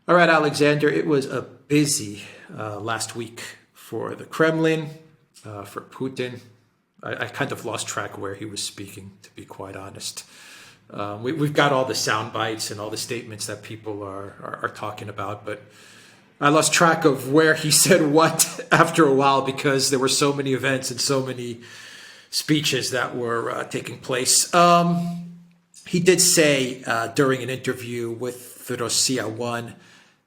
All right, Alexander, it was a busy last week for the Kremlin, for Putin. I kind of lost track where he was speaking, to be quite honest. We've got all the sound bites and all the statements that people are talking about, but I lost track of where he said what after a while because there were so many events and so many speeches that were taking place. He did say during an interview with the Russia One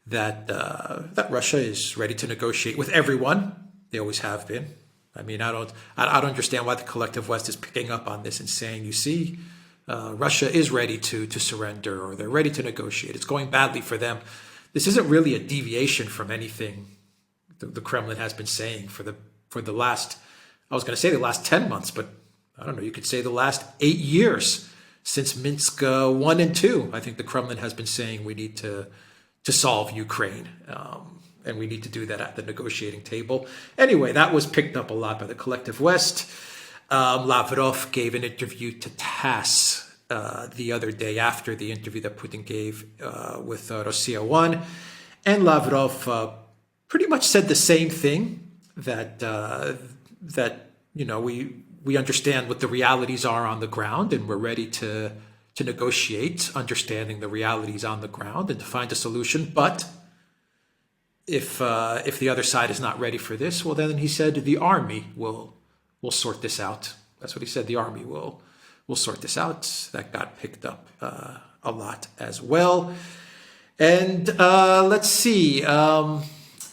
that Russia is ready to negotiate with everyone. They always have been. I mean, I don't understand why the collective West is picking up on this and saying, you see, Russia is ready to surrender, or they're ready to negotiate. It's going badly for them. This isn't really a deviation from anything the Kremlin has been saying for the last, I was going to say the last 10 months, but I don't know, you could say the last 8 years since Minsk 1 and 2. I think the Kremlin has been saying we need to solve Ukraine. And we need to do that at the negotiating table. Anyway, that was picked up a lot by the collective West. Lavrov gave an interview to TASS the other day after the interview that Putin gave with Russia One. And Lavrov pretty much said the same thing, that we understand what the realities are on the ground and we're ready to negotiate, understanding the realities on the ground and to find a solution. But if the other side is not ready for this, well, then he said the army will sort this out. That's what he said. The army will sort this out. That got picked up a lot as well. And let's see.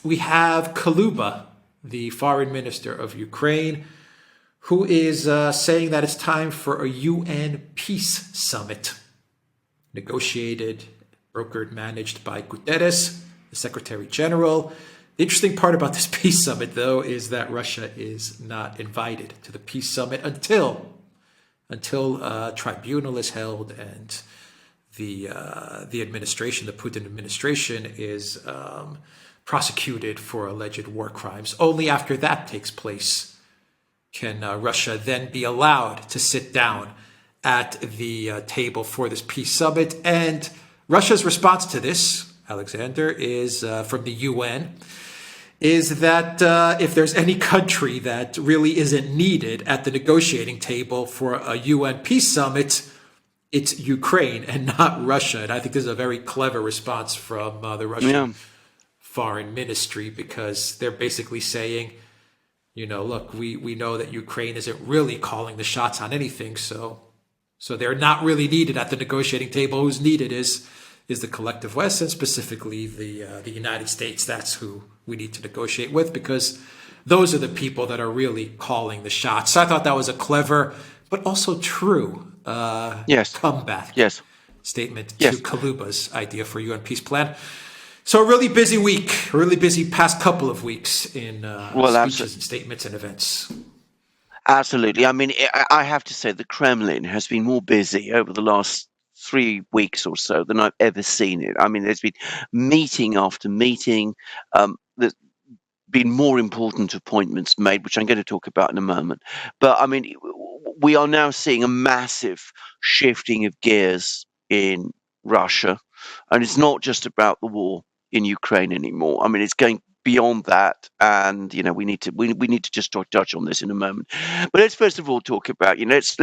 We have Kaluba, the foreign minister of Ukraine, who is saying that it's time for a UN peace summit, negotiated, brokered, managed by Guterres, the Secretary General. The interesting part about this peace summit, though, is that Russia is not invited to the peace summit until a tribunal is held and the administration, the Putin administration, is prosecuted for alleged war crimes. Only after that takes place can Russia then be allowed to sit down at the table for this peace summit. And Russia's response to this, Alexander, is from the UN, is that if there's any country that really isn't needed at the negotiating table for a UN peace summit, it's Ukraine and not Russia. And I think this is a very clever response from the Russian foreign ministry, because they're basically saying, look, we know that Ukraine isn't really calling the shots on anything, so they're not really needed at the negotiating table. Who's needed is the collective West, and specifically the United States. That's who we need to negotiate with, because those are the people that are really calling the shots. So I thought that was a clever but also true comeback statement to Kaluba's idea for UN peace plan. So a really busy week, a really busy past couple of weeks in speeches and statements and events. Absolutely. I mean, I have to say the Kremlin has been more busy over the last 3 weeks or so than I've ever seen it. I mean, there's been meeting after meeting. There's been more important appointments made, which I'm going to talk about in a moment. But I mean, we are now seeing a massive shifting of gears in Russia. And it's not just about the war in Ukraine anymore. I mean, it's going beyond that, and we need to just touch on this in a moment. But let's first of all talk about let's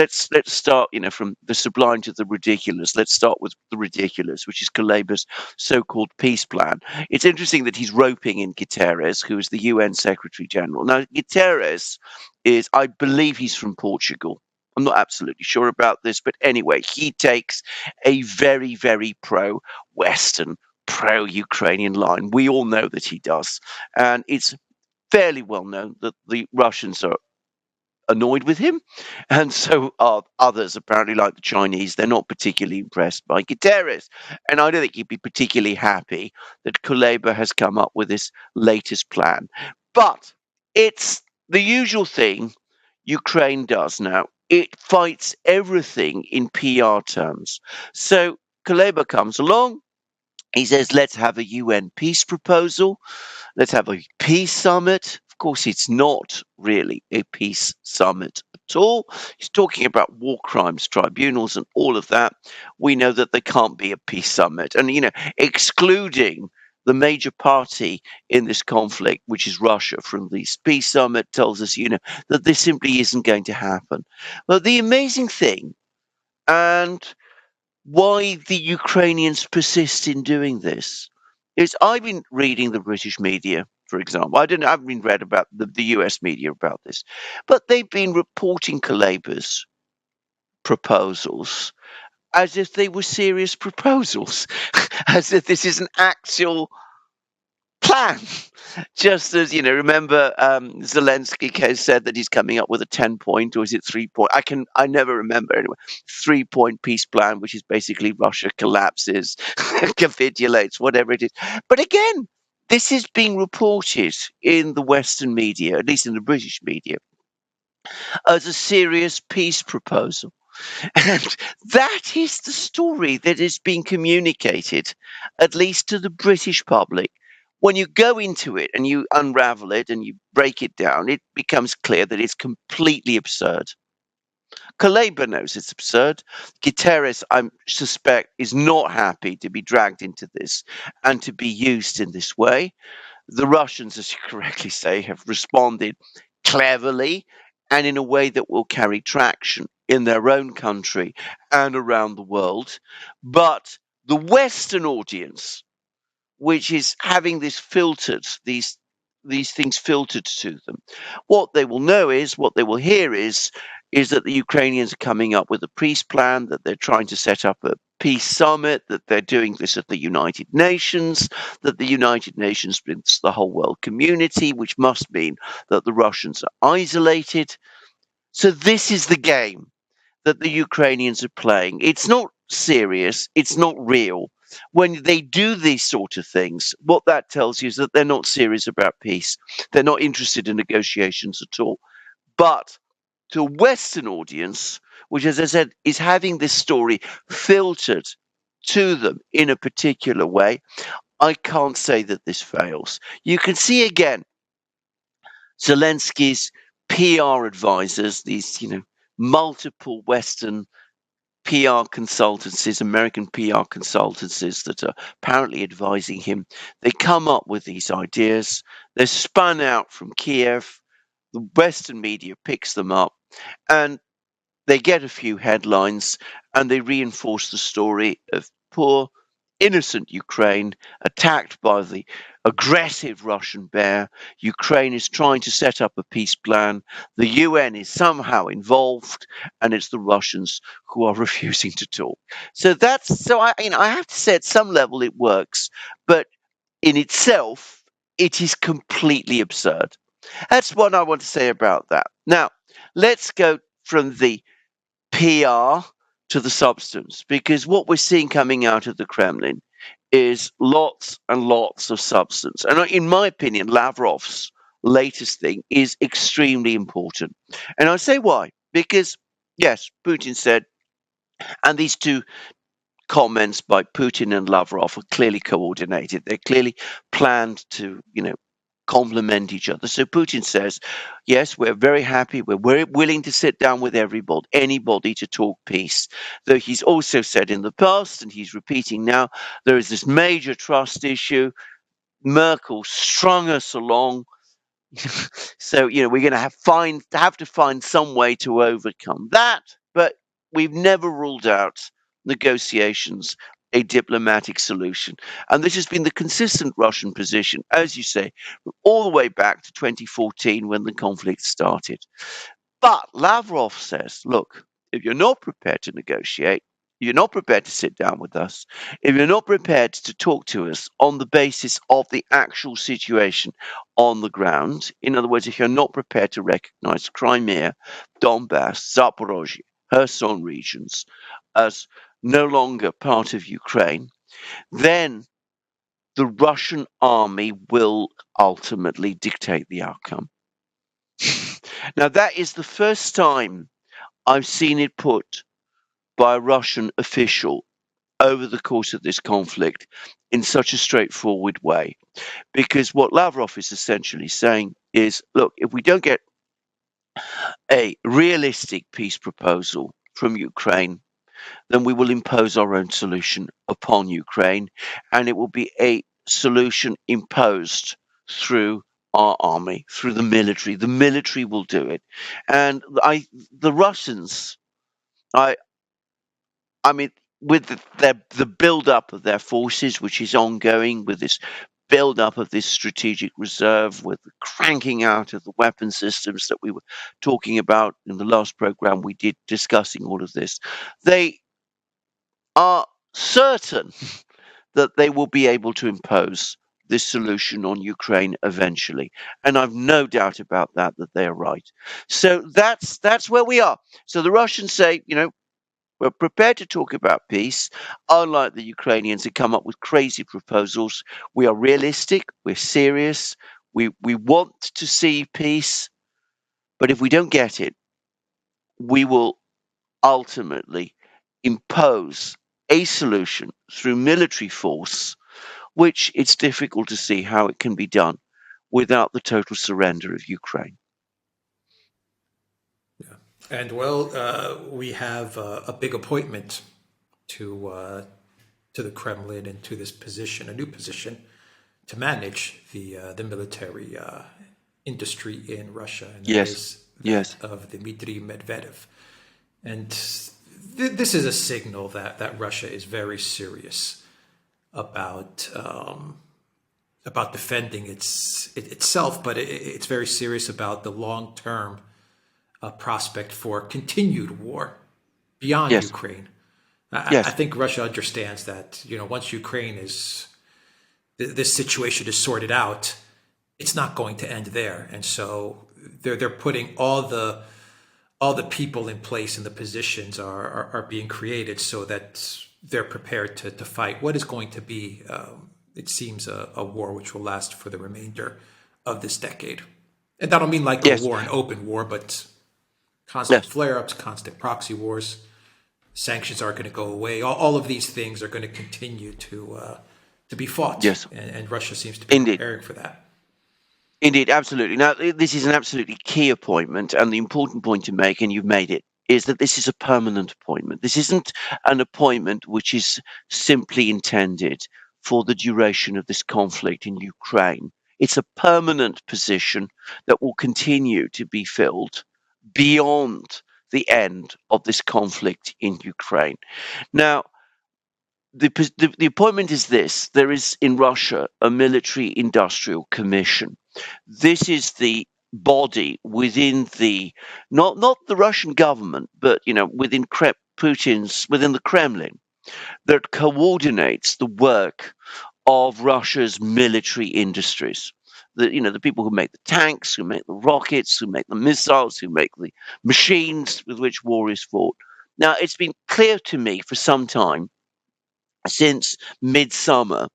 start from the sublime to the ridiculous. Let's start with the ridiculous, which is Kuleba's so-called peace plan. It's interesting that he's roping in Guterres, who is the UN Secretary General. Now, Guterres I believe he's from Portugal. I'm not absolutely sure about this, but anyway, he takes a very, very pro-Western, pro-Ukrainian line. We all know that he does. And it's fairly well known that the Russians are annoyed with him. And so are others, apparently, like the Chinese. They're not particularly impressed by Guterres. And I don't think he'd be particularly happy that Kuleba has come up with this latest plan. But it's the usual thing Ukraine does now. It fights everything in PR terms. So Kuleba comes along. He says, let's have a UN peace proposal. Let's have a peace summit. Of course, it's not really a peace summit at all. He's talking about war crimes tribunals and all of that. We know that there can't be a peace summit. And, excluding the major party in this conflict, which is Russia, from the peace summit, tells us, that this simply isn't going to happen. But the amazing thing, and why the Ukrainians persist in doing this, is I've been reading the British media, for example. I haven't been read about the US media about this, but they've been reporting Kuleba's proposals as if they were serious proposals, as if this is an actual plan. Just as, remember Zelensky has said that he's coming up with a 10-point, or is it 3-point? I never remember anyway. 3-point peace plan, which is basically Russia collapses, capitulates, whatever it is. But again, this is being reported in the Western media, at least in the British media, as a serious peace proposal. And that is the story that is being communicated, at least to the British public. When you go into it and you unravel it and you break it down, it becomes clear that it's completely absurd. Kuleba knows it's absurd. Guterres, I suspect, is not happy to be dragged into this and to be used in this way. The Russians, as you correctly say, have responded cleverly and in a way that will carry traction in their own country and around the world. But the Western audience, which is having this filtered, these things filtered to them, what they will know is, what they will hear is that the Ukrainians are coming up with a peace plan, that they're trying to set up a peace summit, that they're doing this at the United Nations, that the United Nations brings the whole world community, which must mean that the Russians are isolated. So this is the game that the Ukrainians are playing. It's not serious, it's not real. When they do these sort of things, what that tells you is that they're not serious about peace. They're not interested in negotiations at all. But to a Western audience, which, as I said, is having this story filtered to them in a particular way, I can't say that this fails. You can see again Zelensky's PR advisors, these, multiple Western PR consultancies, American PR consultancies that are apparently advising him. They come up with these ideas. They're spun out from Kiev. The Western media picks them up, and they get a few headlines, and they reinforce the story of poor, innocent Ukraine attacked by the aggressive Russian bear. Ukraine is trying to set up a peace plan. The UN is somehow involved, and it's the Russians who are refusing to talk. So I have to say, at some level, it works, but in itself, it is completely absurd. That's what I want to say about that. Now, let's go from the PR to the substance, because what we're seeing coming out of the Kremlin is lots and lots of substance. And in my opinion, Lavrov's latest thing is extremely important. And I'll say why. Because, yes, Putin said, and these two comments by Putin and Lavrov are clearly coordinated. They're clearly planned to, complement each other. So Putin says, yes, we're very happy. We're very willing to sit down with anybody to talk peace. Though he's also said in the past, and he's repeating now, there is this major trust issue. Merkel strung us along. So, we're going to have to find some way to overcome that. But we've never ruled out negotiations, a diplomatic solution. And this has been the consistent Russian position, as you say, all the way back to 2014 when the conflict started. But Lavrov says, look, if you're not prepared to negotiate, you're not prepared to sit down with us, if you're not prepared to talk to us on the basis of the actual situation on the ground, in other words, if you're not prepared to recognize Crimea, Donbass, Zaporozhye, Kherson regions as no longer part of Ukraine, then the Russian army will ultimately dictate the outcome. Now, that is the first time I've seen it put by a Russian official over the course of this conflict in such a straightforward way. Because what Lavrov is essentially saying is, look, if we don't get a realistic peace proposal from Ukraine, then we will impose our own solution upon Ukraine, and it will be a solution imposed through our army, through the military. The military will do it. And the Russians, I, I mean, with the build-up of their forces, which is ongoing, with this build-up of this strategic reserve, with the cranking out of the weapon systems that we were talking about in the last program we did discussing all of this, they are certain that they will be able to impose this solution on Ukraine eventually. And I've no doubt about that they are right. So that's where we are. So the Russians say, we're prepared to talk about peace, unlike the Ukrainians who come up with crazy proposals. We are realistic, we're serious, we want to see peace, but if we don't get it, we will ultimately impose a solution through military force, which it's difficult to see how it can be done without the total surrender of Ukraine. Yeah. And well, we have a big appointment to the Kremlin and to this position, a new position to manage the military industry in Russia, and that Yes, is that yes, of Dmitry Medvedev. And this is a signal that Russia is very serious about defending itself, but it's very serious about the long term prospect for continued war beyond yes, Ukraine. I yes, think Russia understands that once Ukraine is this situation is sorted out, it's not going to end there, and so they're putting all the people in place and the positions are being created so that they're prepared to fight what is going to be, it seems, a war which will last for the remainder of this decade. And I don't mean like a yes, war, an open war, but constant yes. flare-ups, constant proxy wars. Sanctions aren't going to go away. All of these things are going to continue to be fought, Yes, and Russia seems to be indeed. preparing for that. Indeed, absolutely. Now, this is an absolutely key appointment, and the important point to make, and you've made it, is that this is a permanent appointment. This isn't an appointment which is simply intended for the duration of this conflict in Ukraine. It's a permanent position that will continue to be filled beyond the end of this conflict in Ukraine. Now, the appointment is this: there is in Russia a military industrial commission. This is the body within the not the Russian government, but within within the Kremlin, that coordinates the work of Russia's military industries. The people who make the tanks, who make the rockets, who make the missiles, who make the machines with which war is fought. Now, it's been clear to me for some time, since midsummer,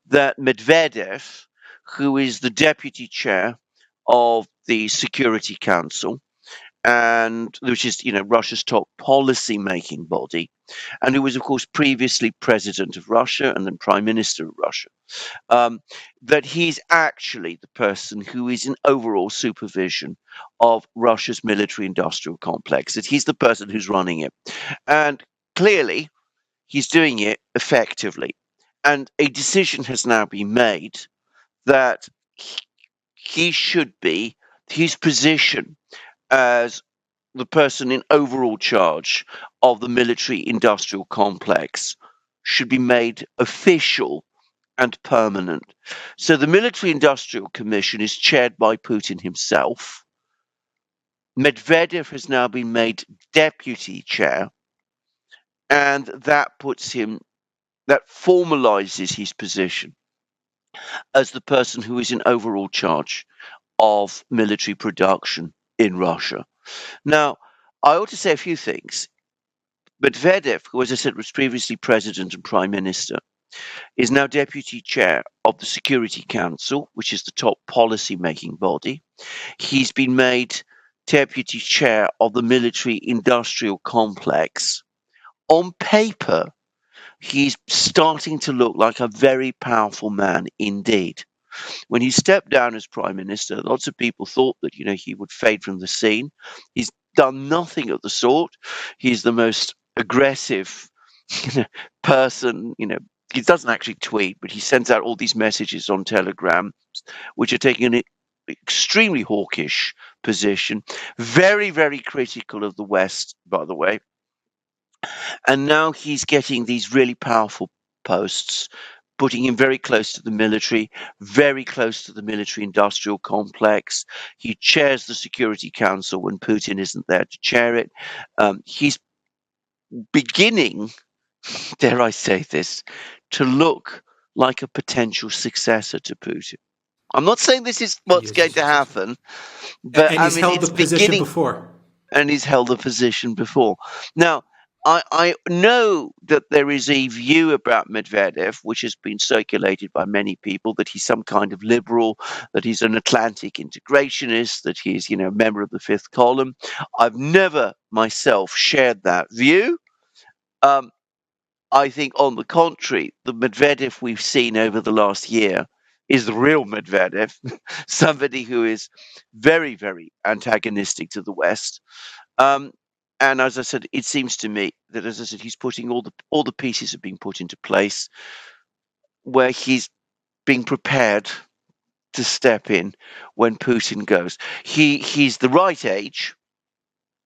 that Medvedev, who is the deputy chair of the Security Council, and which is Russia's top policy making body, and who was of course previously president of Russia and then prime minister of Russia, that he's actually the person who is in overall supervision of Russia's military industrial complex, that he's the person who's running it, and clearly he's doing it effectively. And a decision has now been made that he should be, his position as the person in overall charge of the military industrial complex should be made official and permanent. So the Military Industrial Commission is chaired by Putin himself. Medvedev has now been made deputy chair, and that formalizes his position as the person who is in overall charge of military production in Russia. Now, I ought to say a few things. Medvedev, who, as I said, was previously president and prime minister, is now deputy chair of the Security Council, which is the top policy-making body. He's been made deputy chair of the military industrial complex. On paper, he's starting to look like a very powerful man indeed. When he stepped down as prime minister, lots of people thought that he would fade from the scene. He's done nothing of the sort. He's the most aggressive person, he doesn't actually tweet, but he sends out all these messages on Telegram, which are taking an extremely hawkish position, very, very critical of the West, by the way. And now he's getting these really powerful posts, putting him very close to the military, very close to the military industrial complex. He chairs the Security Council when Putin isn't there to chair it. He's beginning, dare I say this, to look like a potential successor to Putin. I'm not saying this is He what's is a going to successor. happen, but And I he's mean, held the it's position beginning, before. and he's held a position before. Now, I know that there is a view about Medvedev, which has been circulated by many people, that he's some kind of liberal, that he's an Atlantic integrationist, that he's, a member of the fifth column. I've never myself shared that view. Um, I think, on the contrary, the Medvedev we've seen over the last year is the real Medvedev, somebody who is very, very antagonistic to the West. Um, and as I said, it seems to me that, as I said, he's putting all the pieces have been put into place where he's being prepared to step in when Putin goes. He's the right age,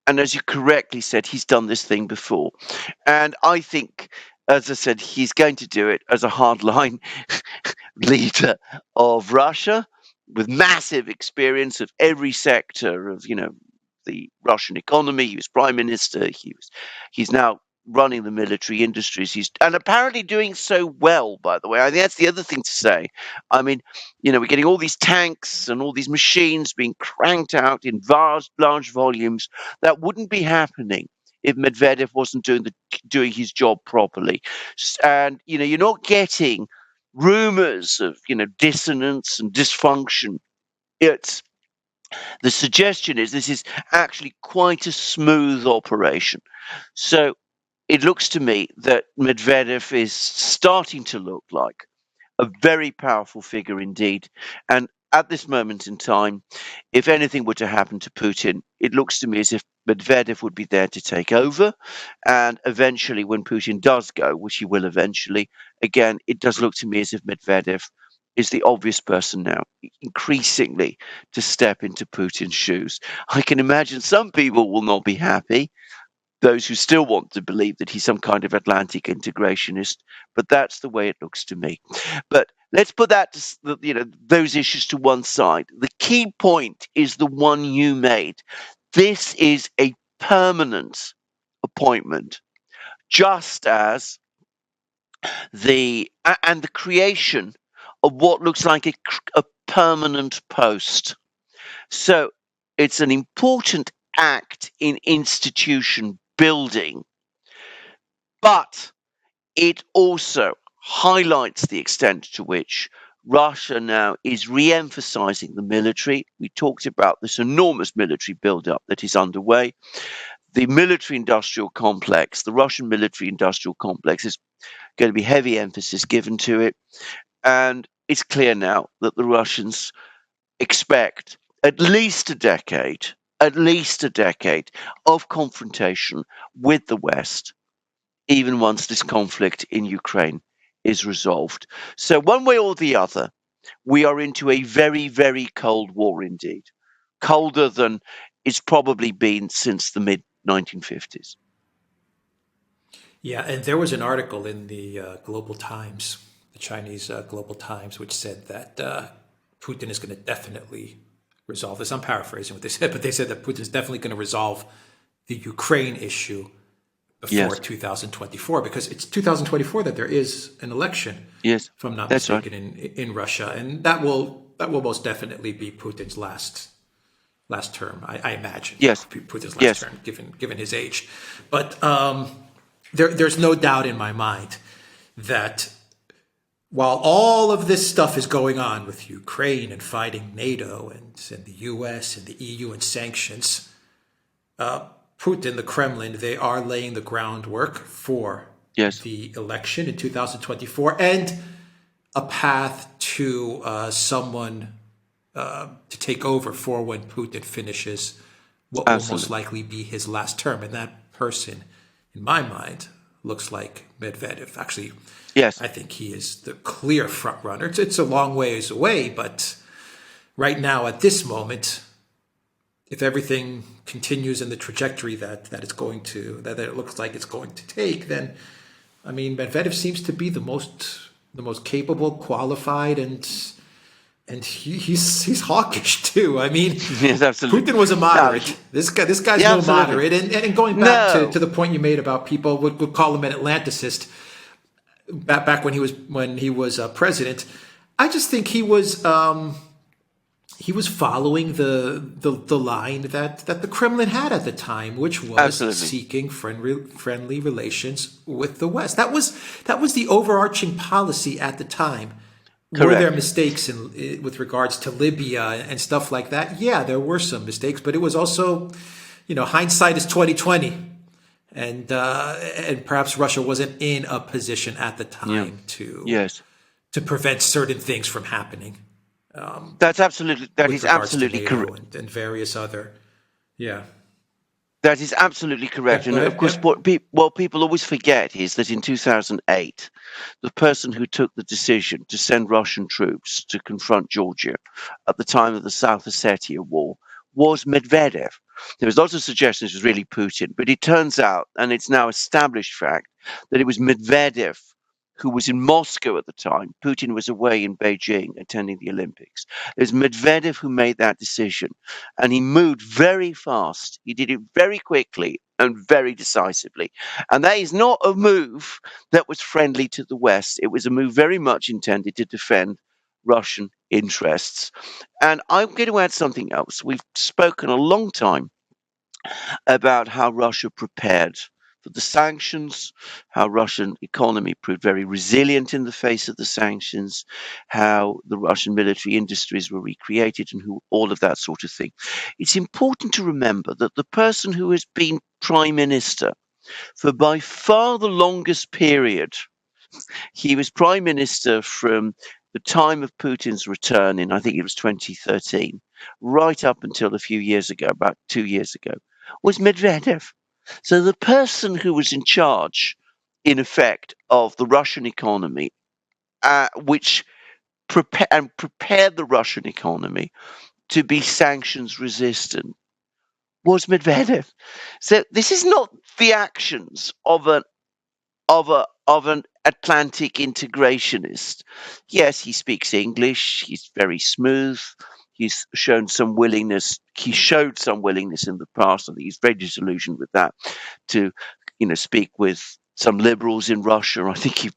and as you correctly said, he's done this thing before. And I think, as I said, he's going to do it as a hardline leader of Russia with massive experience of every sector of, the Russian economy. He was prime minister. He's now running the military industries. He's and apparently doing so well, by the way. I think that's the other thing to say. I mean, we're getting all these tanks and all these machines being cranked out in vast, large volumes. That wouldn't be happening if Medvedev wasn't doing his job properly. And you're not getting rumors of dissonance and dysfunction. It's The suggestion is this is actually quite a smooth operation. So it looks to me that Medvedev is starting to look like a very powerful figure indeed. And at this moment in time, if anything were to happen to Putin, it looks to me as if Medvedev would be there to take over. And eventually, when Putin does go, which he will eventually, again, it does look to me as if Medvedev is the obvious person now, increasingly, to step into Putin's shoes. I can imagine some people will not be happy, those who still want to believe that he's some kind of Atlantic integrationist, but that's the way it looks to me. But let's put those issues to one side. The key point is the one you made. This is a permanent appointment, just as the creation of what looks like a permanent post. So it's an important act in institution building, but it also highlights the extent to which Russia now is re-emphasizing the military. We talked about this enormous military build-up that is underway. The military-industrial complex, the Russian military-industrial complex, is going to be heavy emphasis given to it. And it's clear now that the Russians expect at least a decade of confrontation with the West, even once this conflict in Ukraine is resolved. So one way or the other, we are into a very, very cold war indeed, colder than it's probably been since the mid-1950s. Yeah, and there was an article in the Global Times, the Chinese Global Times, which said that Putin is going to definitely resolve this. I'm paraphrasing what they said, but they said that Putin is definitely going to resolve the Ukraine issue before Yes, 2024, because it's 2024 that there is an election, yes, if I'm not that's right. mistaken, in Russia, and that will most definitely be Putin's last term, I imagine. Yes, Putin's last yes, term, given his age, but there's no doubt in my mind that while all of this stuff is going on with Ukraine and fighting NATO and the US and the EU and sanctions, Putin, the Kremlin, they are laying the groundwork for yes, the election in 2024 and a path to someone to take over for when Putin finishes what will most absolutely. likely be his last term. And that person, in my mind, looks like Medvedev. Actually, Yes, I think he is the clear front runner. It's a long ways away, but right now, at this moment, if everything continues in the trajectory that it's going to, that it looks like it's going to take, then I mean, Medvedev seems to be the most capable, qualified, and he's hawkish too. I mean, yes, absolutely. Putin was a No, moderate. This guy's yeah, no absolutely. moderate. And going back No, to the point you made about people would call him an Atlanticist back when he was president, I just think he was following the line that the Kremlin had at the time, which was absolutely. seeking friendly relations with the West. That was the overarching policy at the time. Were there Correct. mistakes with regards to Libya and stuff like that? Yeah, there were some mistakes, but it was also, hindsight is 2020, and perhaps Russia wasn't in a position at the Yeah. time Yes. to prevent certain things from happening That with is regards to absolutely NATO correct. and various other. Yeah. That is absolutely correct. Yeah. Go And of ahead. course, Yep. what people always forget is that in 2008, the person who took the decision to send Russian troops to confront Georgia at the time of the South Ossetia war was Medvedev. There was lots of suggestions it was really Putin, but it turns out, and it's now established fact, that it was Medvedev who was in Moscow at the time. Putin was away in Beijing attending the Olympics. It was Medvedev who made that decision, and he moved very fast. He did it very quickly and very decisively. And that is not a move that was friendly to the West. It was a move very much intended to defend Russian interests. And I'm going to add something else. We've spoken a long time about how Russia prepared for the sanctions, how Russian economy proved very resilient in the face of the sanctions, how the Russian military industries were recreated, and all of that sort of thing. It's important to remember that the person who has been prime minister for by far the longest period, he was prime minister from the time of Putin's return in, I think it was 2013, right up until a few years ago, about 2 years ago, was Medvedev. So the person who was in charge, in effect, of the Russian economy, which prepared the Russian economy to be sanctions resistant, was Medvedev. So this is not the actions of an Atlantic integrationist. Yes, he speaks English. He's very smooth. He's shown some willingness. He showed some willingness in the past. I think he's very disillusioned with that. To, speak with some liberals in Russia. I think he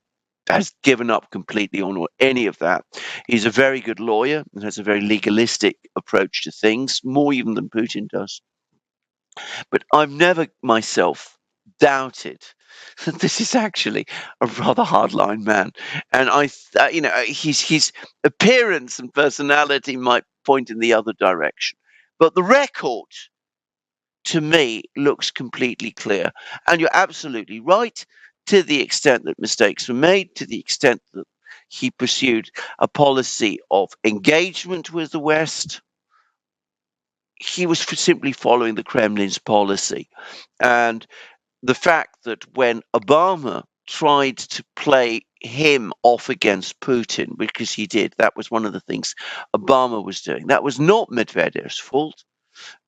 has given up completely on any of that. He's a very good lawyer and has a very legalistic approach to things, more even than Putin does. But I've never myself doubted that this is actually a rather hardline man, and his appearance and personality might point in the other direction, but the record to me looks completely clear. And you're absolutely right, to the extent that mistakes were made, to the extent that he pursued a policy of engagement with the West, he was simply following the Kremlin's policy. And the fact that when Obama tried to play him off against Putin, because he did, that was one of the things Obama was doing. That was not Medvedev's fault,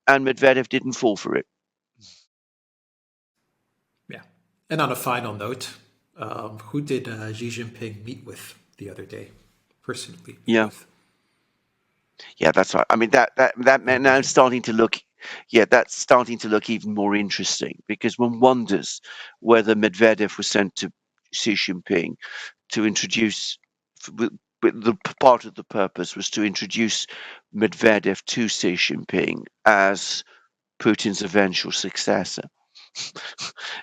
and Medvedev didn't fall for it. Yeah. And on a final note, who did Xi Jinping meet with the other day? Personally meet Yeah, with? yeah, that's right. I mean, that In now Beijing. starting to look, yeah, that's starting to look even more interesting because one wonders whether Medvedev was sent to Xi Jinping to introduce the part of the purpose was to introduce Medvedev to Xi Jinping as Putin's eventual successor.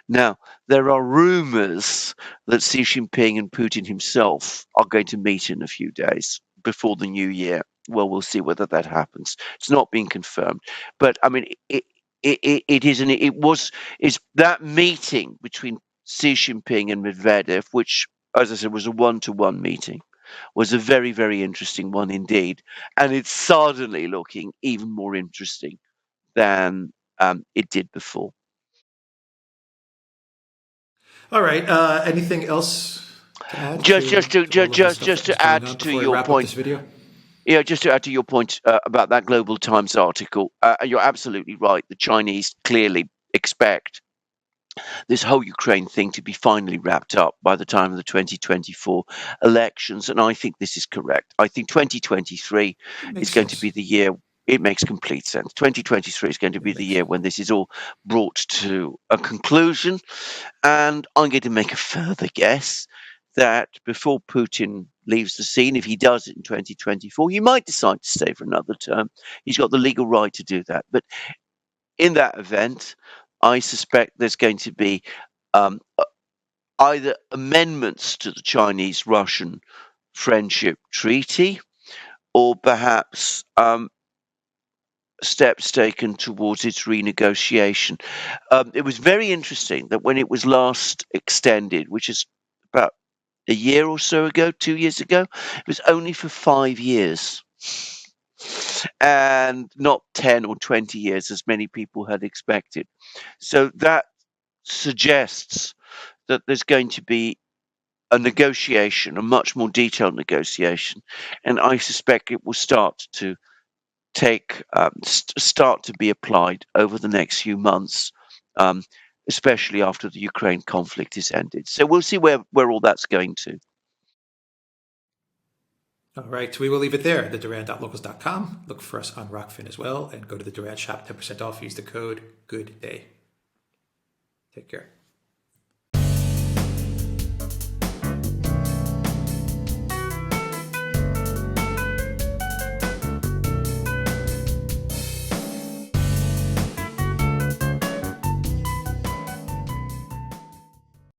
Now, there are rumors that Xi Jinping and Putin himself are going to meet in a few days before the new year. Well, we'll see whether that happens. It's not been confirmed, but I mean, it was is that meeting between Xi Jinping and Medvedev, which, as I said, was a one-to-one meeting, was a very, very interesting one indeed, and it's suddenly looking even more interesting than it did before. All right. Anything else to add Just, just to to all of the stuff that just was to going add on to before we your wrap up this point, video? yeah, just to add to your point about that Global Times article, you're absolutely right. The Chinese clearly expect this whole Ukraine thing to be finally wrapped up by the time of the 2024 elections, and I think this is correct. I think 2023 It is makes going to sense. be the year. It makes complete sense. 2023 is going to It be the makes year sense. when this is all brought to a conclusion, and I'm going to make a further guess that before Putin leaves the scene, if he does it in 2024, he might decide to stay for another term. He's got the legal right to do that. But in that event, I suspect there's going to be um, either amendments to the Chinese Russian friendship treaty or perhaps steps taken towards its renegotiation. It was very interesting that when it was last extended, which is about a year or so ago, 2 years ago, it was only for 5 years. And not 10 or 20 years as many people had expected. So that suggests that there's going to be a negotiation, a much more detailed negotiation, and I suspect it will start to start to be applied over the next few months, um, especially after the Ukraine conflict is ended. So we'll see where all that's going to. All right. We will leave it there. The Duran.locals.com. Look for us on Rockfin as well, and go to the Duran shop. 10% off. Use the code GOODDAY. Take care.